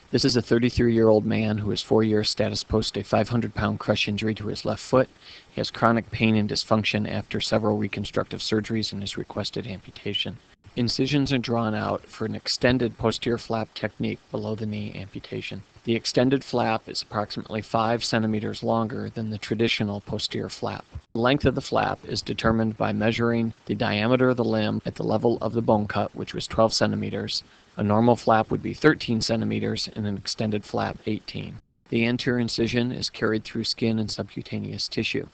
This is a 33-year-old man who is 4 years status post a 500-pound crush injury to his left foot. He has chronic pain and dysfunction after several reconstructive surgeries and has requested amputation. Incisions are drawn out for an extended posterior flap technique below the knee amputation. The extended flap is approximately 5 centimeters longer than the traditional posterior flap. The length of the flap is determined by measuring the diameter of the limb at the level of the bone cut, which was 12 centimeters. A normal flap would be 13 centimeters and an extended flap 18. The anterior incision is carried through skin and subcutaneous tissue.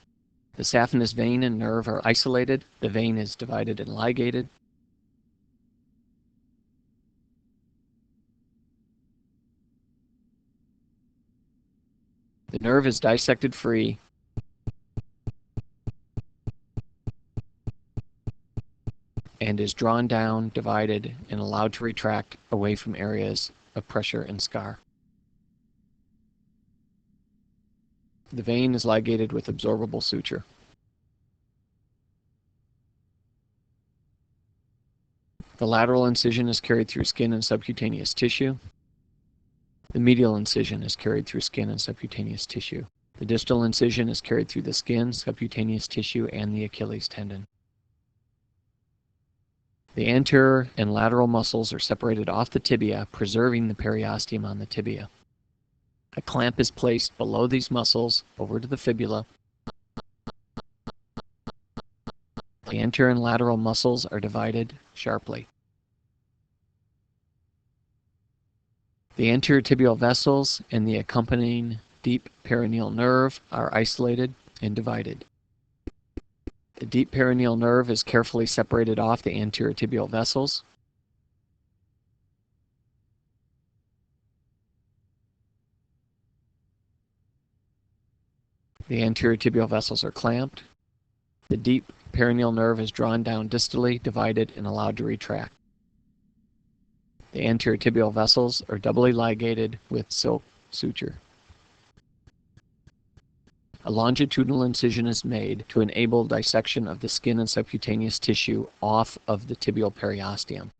The saphenous vein and nerve are isolated. The vein is divided and ligated. The nerve is dissected free and is drawn down, divided, and allowed to retract away from areas of pressure and scar. The vein is ligated with absorbable suture. The lateral incision is carried through skin and subcutaneous tissue. The medial incision is carried through skin and subcutaneous tissue. The distal incision is carried through the skin, subcutaneous tissue, and the Achilles tendon. The anterior and lateral muscles are separated off the tibia, preserving the periosteum on the tibia. A clamp is placed below these muscles over to the fibula. The anterior and lateral muscles are divided sharply. The anterior tibial vessels and the accompanying deep perineal nerve are isolated and divided. The deep perineal nerve is carefully separated off the anterior tibial vessels. The anterior tibial vessels are clamped. The deep perineal nerve is drawn down distally, divided, and allowed to retract. The anterior tibial vessels are doubly ligated with silk suture. A longitudinal incision is made to enable dissection of the skin and subcutaneous tissue off of the tibial periosteum.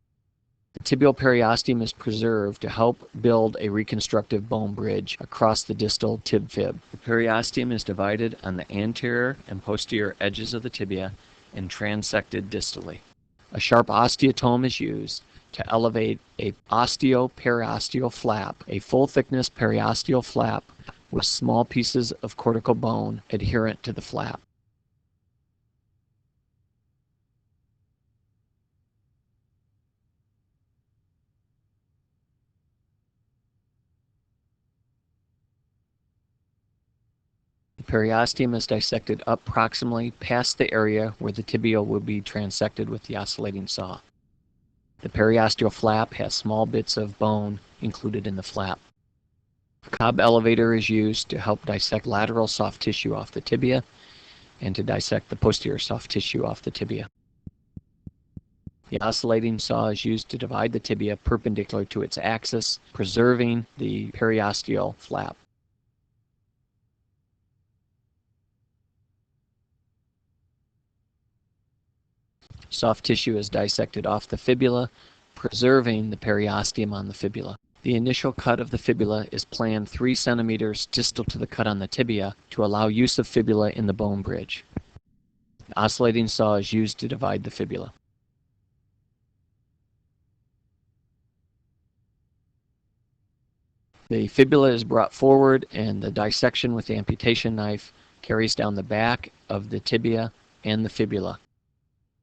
The tibial periosteum is preserved to help build a reconstructive bone bridge across the distal tib fib. The periosteum is divided on the anterior and posterior edges of the tibia and transected distally. A sharp osteotome is used to elevate a osteoperiosteal flap, a full-thickness periosteal flap with small pieces of cortical bone adherent to the flap. The periosteum is dissected up proximally past the area where the tibia will be transected with the oscillating saw. The periosteal flap has small bits of bone included in the flap. A Cobb elevator is used to help dissect lateral soft tissue off the tibia and to dissect the posterior soft tissue off the tibia. The oscillating saw is used to divide the tibia perpendicular to its axis, preserving the periosteal flap. Soft tissue is dissected off the fibula, preserving the periosteum on the fibula. The initial cut of the fibula is planned 3 centimeters distal to the cut on the tibia to allow use of fibula in the bone bridge. The oscillating saw is used to divide the fibula. The fibula is brought forward and the dissection with the amputation knife carries down the back of the tibia and the fibula.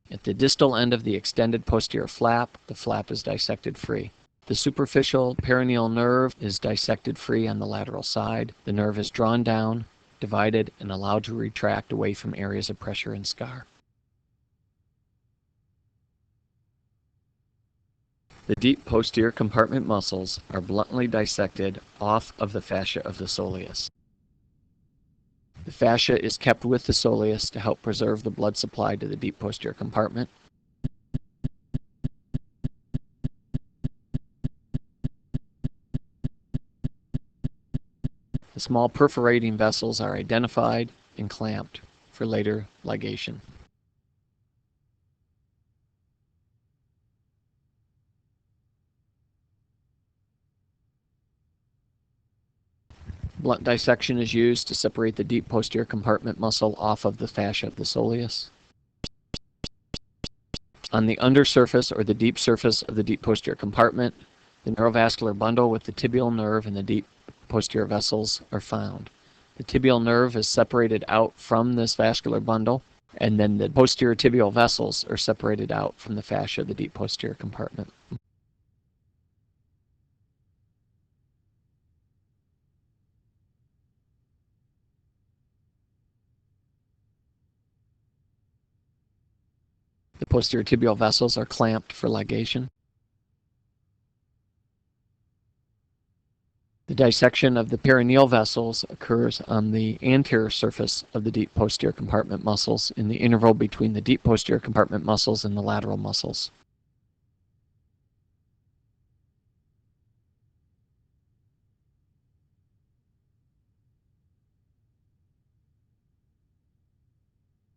At the distal end of the extended posterior flap, the flap is dissected free. The superficial perineal nerve is dissected free on the lateral side. The nerve is drawn down, divided, and allowed to retract away from areas of pressure and scar. The deep posterior compartment muscles are bluntly dissected off of the fascia of the soleus. The fascia is kept with the soleus to help preserve the blood supply to the deep posterior compartment. The small perforating vessels are identified and clamped for later ligation. Blunt dissection is used to separate the deep posterior compartment muscle off of the fascia of the soleus. On the undersurface or the deep surface of the deep posterior compartment, the neurovascular bundle with the tibial nerve and the deep posterior vessels are found. The tibial nerve is separated out from this vascular bundle, and then the posterior tibial vessels are separated out from the fascia of the deep posterior compartment. The posterior tibial vessels are clamped for ligation. The dissection of the perineal vessels occurs on the anterior surface of the deep posterior compartment muscles in the interval between the deep posterior compartment muscles and the lateral muscles.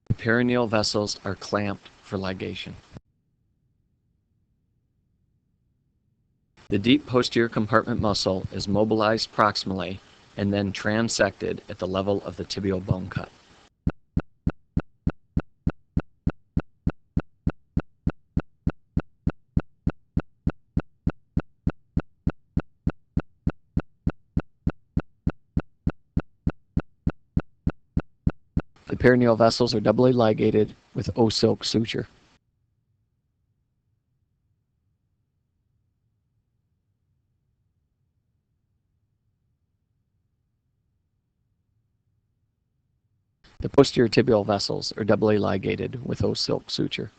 The perineal vessels are clamped for ligation. The deep posterior compartment muscle is mobilized proximally and then transected at the level of the tibial bone cut. The perineal vessels are doubly ligated with O-silk suture. The posterior tibial vessels are doubly ligated with O-silk suture.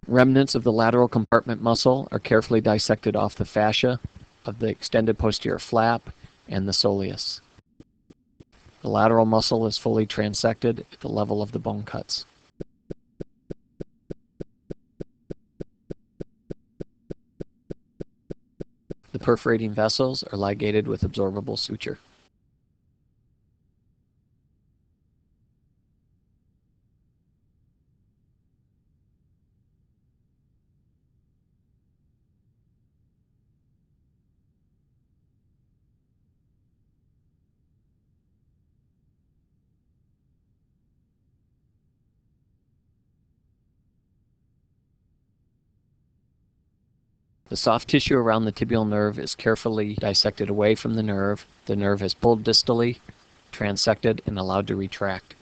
Remnants of the lateral compartment muscle are carefully dissected off the fascia of the extended posterior flap and the soleus. The lateral muscle is fully transected at the level of the bone cuts. The perforating vessels are ligated with absorbable suture. The soft tissue around the tibial nerve is carefully dissected away from the nerve. The nerve is pulled distally, transected, and allowed to retract.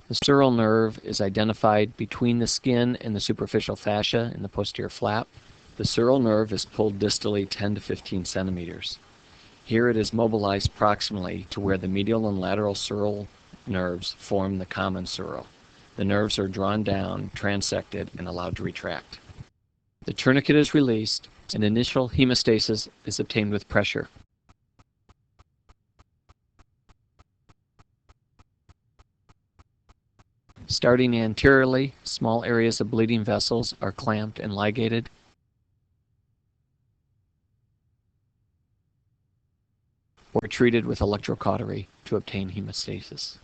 The sural nerve is identified between the skin and the superficial fascia in the posterior flap. The sural nerve is pulled distally 10 to 15 centimeters. Here it is mobilized proximally to where the medial and lateral sural nerves form the common sural. The nerves are drawn down, transected, and allowed to retract. The tourniquet is released, and initial hemostasis is obtained with pressure. Starting anteriorly, small areas of bleeding vessels are clamped and ligated. Or treated with electrocautery to obtain hemostasis.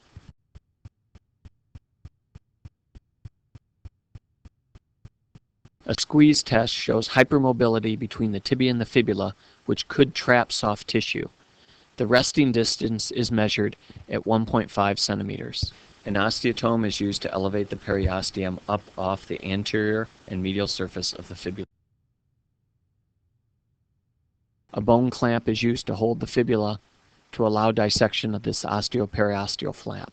A squeeze test shows hypermobility between the tibia and the fibula, which could trap soft tissue. The resting distance is measured at 1.5 centimeters. An osteotome is used to elevate the periosteum up off the anterior and medial surface of the fibula. A bone clamp is used to hold the fibula to allow dissection of this osteoperiosteal flap.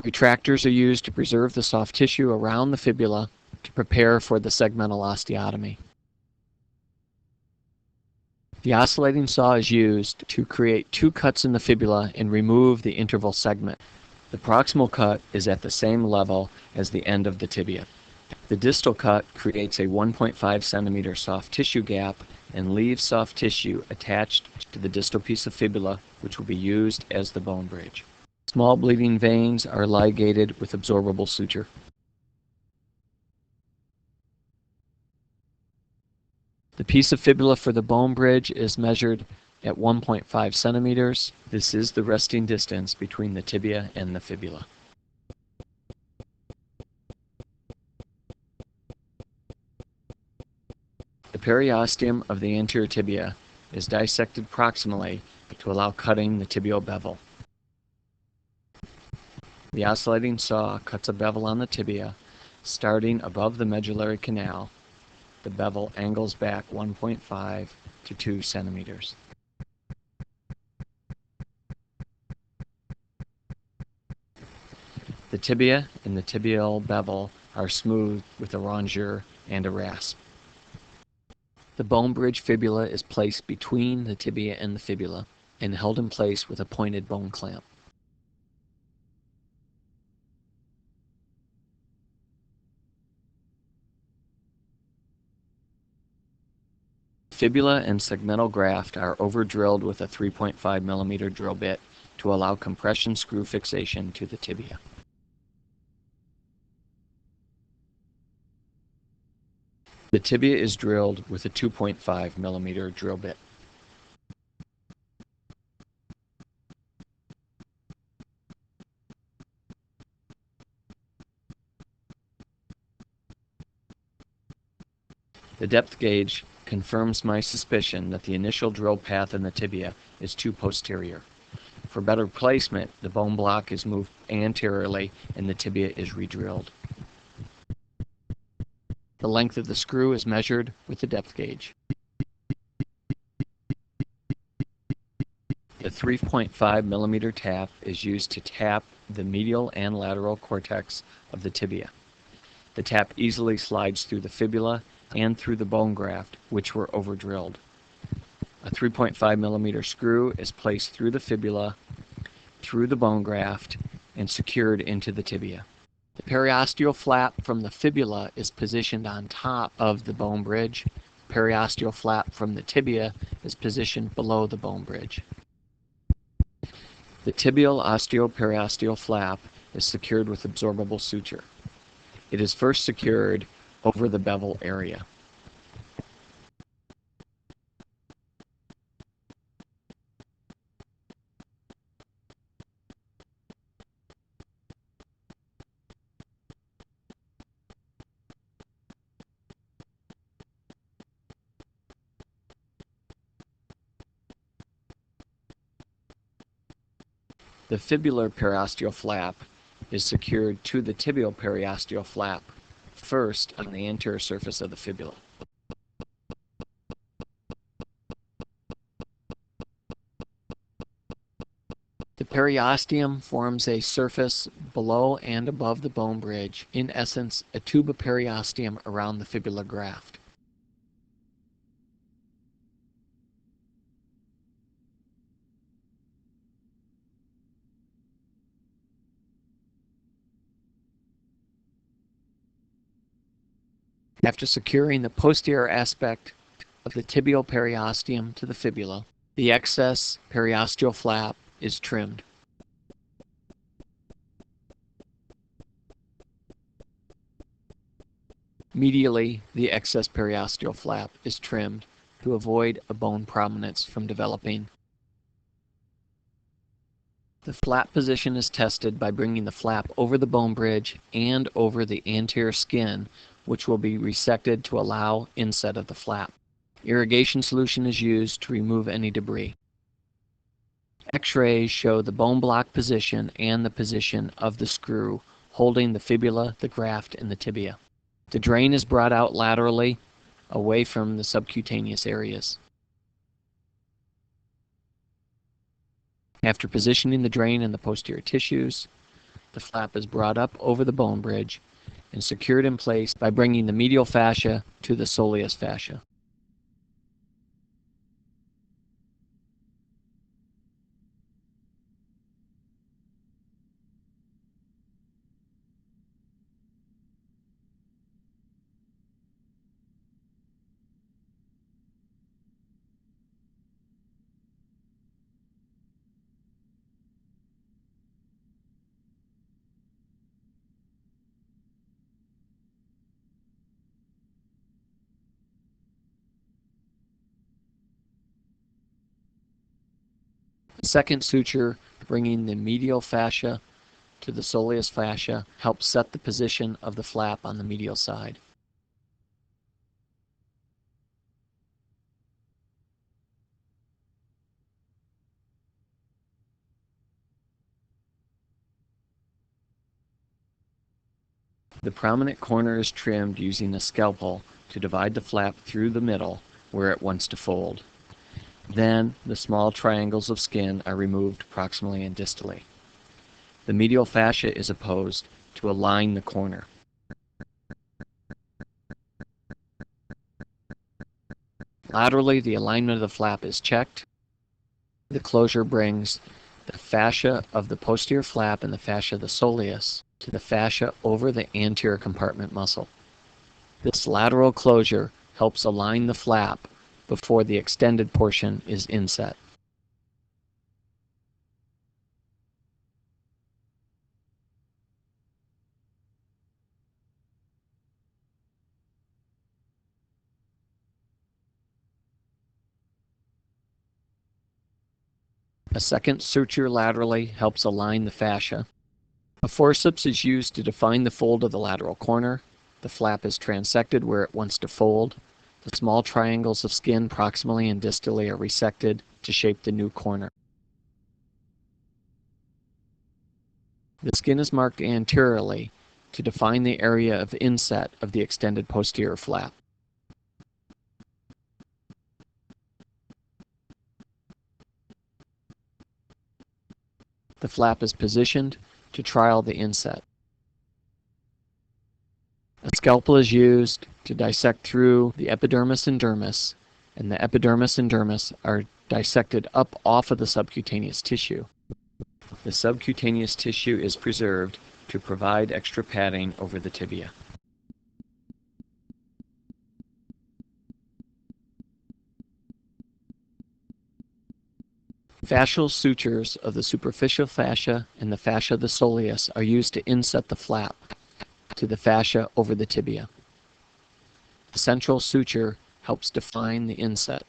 Retractors are used to preserve the soft tissue around the fibula to prepare for the segmental osteotomy. The oscillating saw is used to create two cuts in the fibula and remove the interval segment. The proximal cut is at the same level as the end of the tibia. The distal cut creates a 1.5 centimeter soft tissue gap and leaves soft tissue attached to the distal piece of fibula, which will be used as the bone bridge. Small bleeding veins are ligated with absorbable suture. The piece of fibula for the bone bridge is measured At 1.5 centimeters, this is the resting distance between the tibia and the fibula. The periosteum of the anterior tibia is dissected proximally to allow cutting the tibial bevel. The oscillating saw cuts a bevel on the tibia, starting above the medullary canal. The bevel angles back 1.5 to 2 centimeters. The tibia and the tibial bevel are smooth with a rongeur and a rasp. The bone bridge fibula is placed between the tibia and the fibula and held in place with a pointed bone clamp. Fibula and segmental graft are over-drilled with a 3.5 millimeter drill bit to allow compression screw fixation to the tibia. The tibia is drilled with a 2.5 millimeter drill bit. The depth gauge confirms my suspicion that the initial drill path in the tibia is too posterior. For better placement, the bone block is moved anteriorly and the tibia is re-drilled. The length of the screw is measured with the depth gauge. The 3.5 millimeter tap is used to tap the medial and lateral cortex of the tibia. The tap easily slides through the fibula and through the bone graft, which were over-drilled. A 3.5 millimeter screw is placed through the fibula, through the bone graft, and secured into the tibia. The periosteal flap from the fibula is positioned on top of the bone bridge. The periosteal flap from the tibia is positioned below the bone bridge. The tibial osteoperiosteal flap is secured with absorbable suture. It is first secured over the bevel area. The fibular periosteal flap is secured to the tibial periosteal flap, first on the anterior surface of the fibula. The periosteum forms a surface below and above the bone bridge, in essence, a tube of periosteum around the fibular graft. After securing the posterior aspect of the tibial periosteum to the fibula, the excess periosteal flap is trimmed. Medially, the excess periosteal flap is trimmed to avoid a bone prominence from developing. The flap position is tested by bringing the flap over the bone bridge and over the anterior skin, which will be resected to allow inset of the flap. Irrigation solution is used to remove any debris. X-rays show the bone block position and the position of the screw holding the fibula, the graft, and the tibia. The drain is brought out laterally, away from the subcutaneous areas. After positioning the drain in the posterior tissues, the flap is brought up over the bone bridge and secured in place by bringing the medial fascia to the soleus fascia. Second suture, bringing the medial fascia to the soleus fascia, helps set the position of the flap on the medial side. The prominent corner is trimmed using a scalpel to divide the flap through the middle where it wants to fold. Then the small triangles of skin are removed proximally and distally. The medial fascia is opposed to align the corner. Laterally, the alignment of the flap is checked. The closure brings the fascia of the posterior flap and the fascia of the soleus to the fascia over the anterior compartment muscle. This lateral closure helps align the flap before the extended portion is inset. A second suture laterally helps align the fascia. A forceps is used to define the fold of the lateral corner. The flap is transected where it wants to fold. The small triangles of skin proximally and distally are resected to shape the new corner. The skin is marked anteriorly to define the area of inset of the extended posterior flap. The flap is positioned to trial the inset. A scalpel is used to dissect through the epidermis and dermis, and the epidermis and dermis are dissected up off of the subcutaneous tissue. The subcutaneous tissue is preserved to provide extra padding over the tibia. Fascial sutures of the superficial fascia and the fascia of the soleus are used to inset the flap to the fascia over the tibia. The central suture helps define the inset.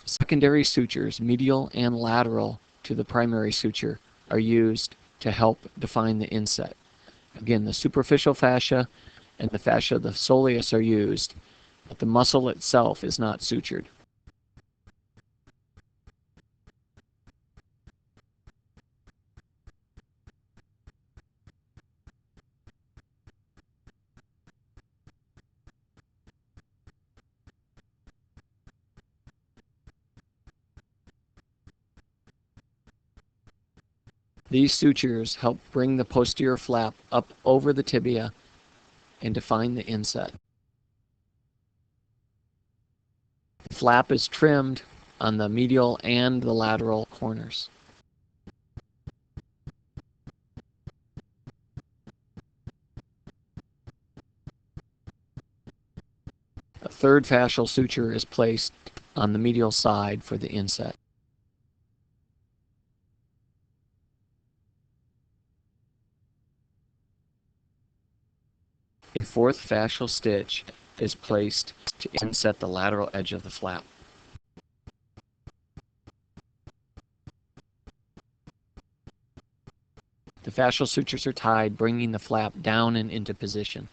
Secondary sutures, medial and lateral to the primary suture, are used to help define the inset. Again, the superficial fascia and the fascia of the soleus are used, but the muscle itself is not sutured. These sutures help bring the posterior flap up over the tibia and define the inset. The flap is trimmed on the medial and the lateral corners. A third fascial suture is placed on the medial side for the inset. A fourth fascial stitch is placed to inset the lateral edge of the flap. The fascial sutures are tied, bringing the flap down and into position.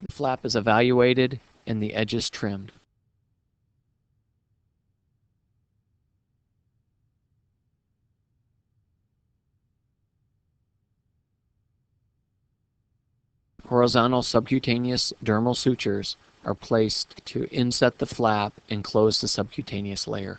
The flap is evaluated and the edges trimmed. Horizontal subcutaneous dermal sutures are placed to inset the flap and close the subcutaneous layer.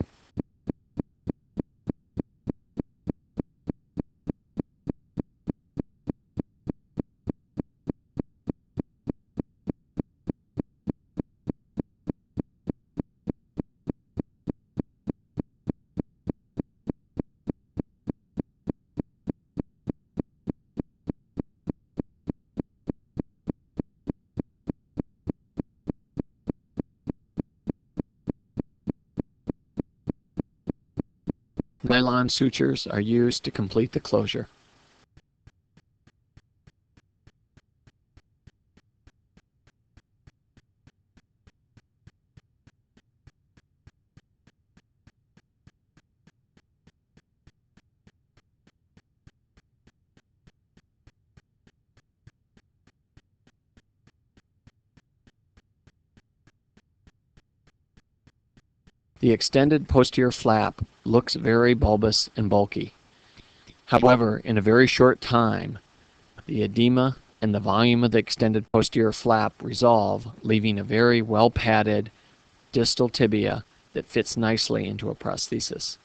Nylon sutures are used to complete the closure. The extended posterior flap looks very bulbous and bulky. However, in a very short time, the edema and the volume of the extended posterior flap resolve, leaving a very well-padded distal tibia that fits nicely into a prosthesis.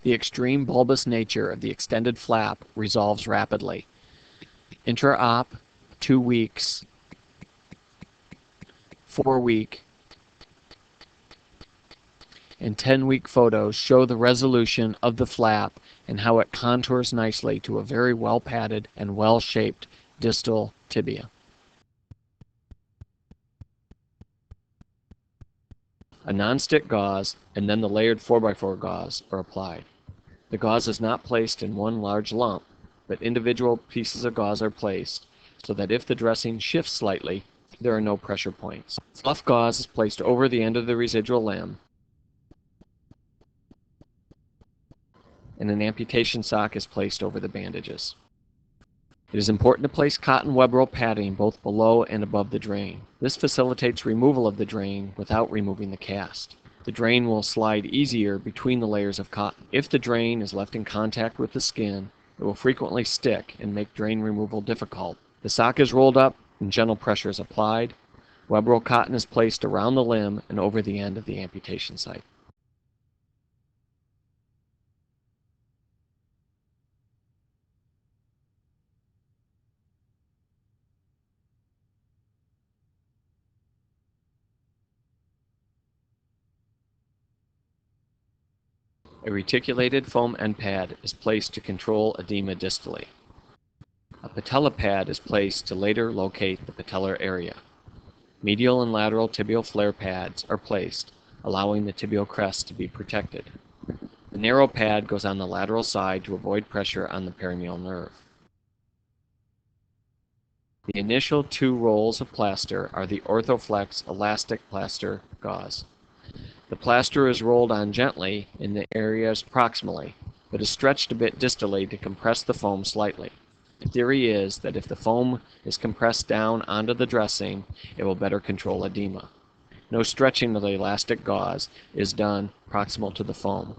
The extreme bulbous nature of the extended flap resolves rapidly. Intra-op, 2 weeks, 4-week, and 10-week photos show the resolution of the flap and how it contours nicely to a very well-padded and well-shaped distal tibia. A non-stick gauze and then the layered 4x4 gauze are applied. The gauze is not placed in one large lump, but individual pieces of gauze are placed so that if the dressing shifts slightly, there are no pressure points. Fluff gauze is placed over the end of the residual limb, and an amputation sock is placed over the bandages. It is important to place cotton web roll padding both below and above the drain. This facilitates removal of the drain without removing the cast. The drain will slide easier between the layers of cotton. If the drain is left in contact with the skin, it will frequently stick and make drain removal difficult. The sock is rolled up and gentle pressure is applied. Web roll cotton is placed around the limb and over the end of the amputation site. A reticulated foam end pad is placed to control edema distally. A patella pad is placed to later locate the patellar area. Medial and lateral tibial flare pads are placed, allowing the tibial crest to be protected. The narrow pad goes on the lateral side to avoid pressure on the perimeal nerve. The initial 2 rolls of plaster are the Orthoflex elastic plaster gauze. The plaster is rolled on gently in the areas proximally, but is stretched a bit distally to compress the foam slightly. The theory is that if the foam is compressed down onto the dressing, it will better control edema. No stretching of the elastic gauze is done proximal to the foam.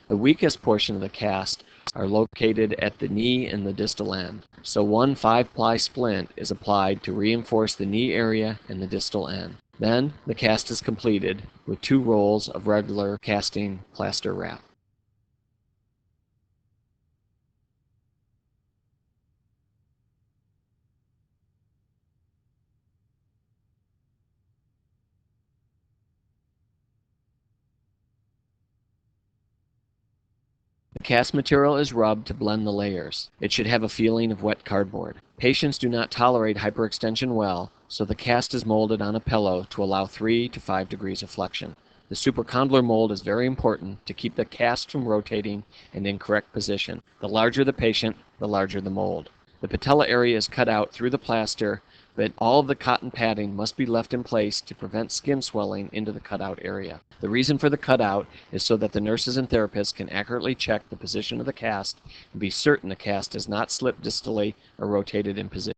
The weakest portion of the cast are located at the knee and the distal end, so one 5-ply splint is applied to reinforce the knee area and the distal end. Then the cast is completed with 2 rolls of regular casting plaster wrap. The cast material is rubbed to blend the layers. It should have a feeling of wet cardboard. Patients do not tolerate hyperextension well, so the cast is molded on a pillow to allow 3 to 5 degrees of flexion. The supracondylar mold is very important to keep the cast from rotating in incorrect position. The larger the patient, the larger the mold. The patella area is cut out through the plaster, but all of the cotton padding must be left in place to prevent skin swelling into the cutout area. The reason for the cutout is so that the nurses and therapists can accurately check the position of the cast and be certain the cast has not slipped distally or rotated in position.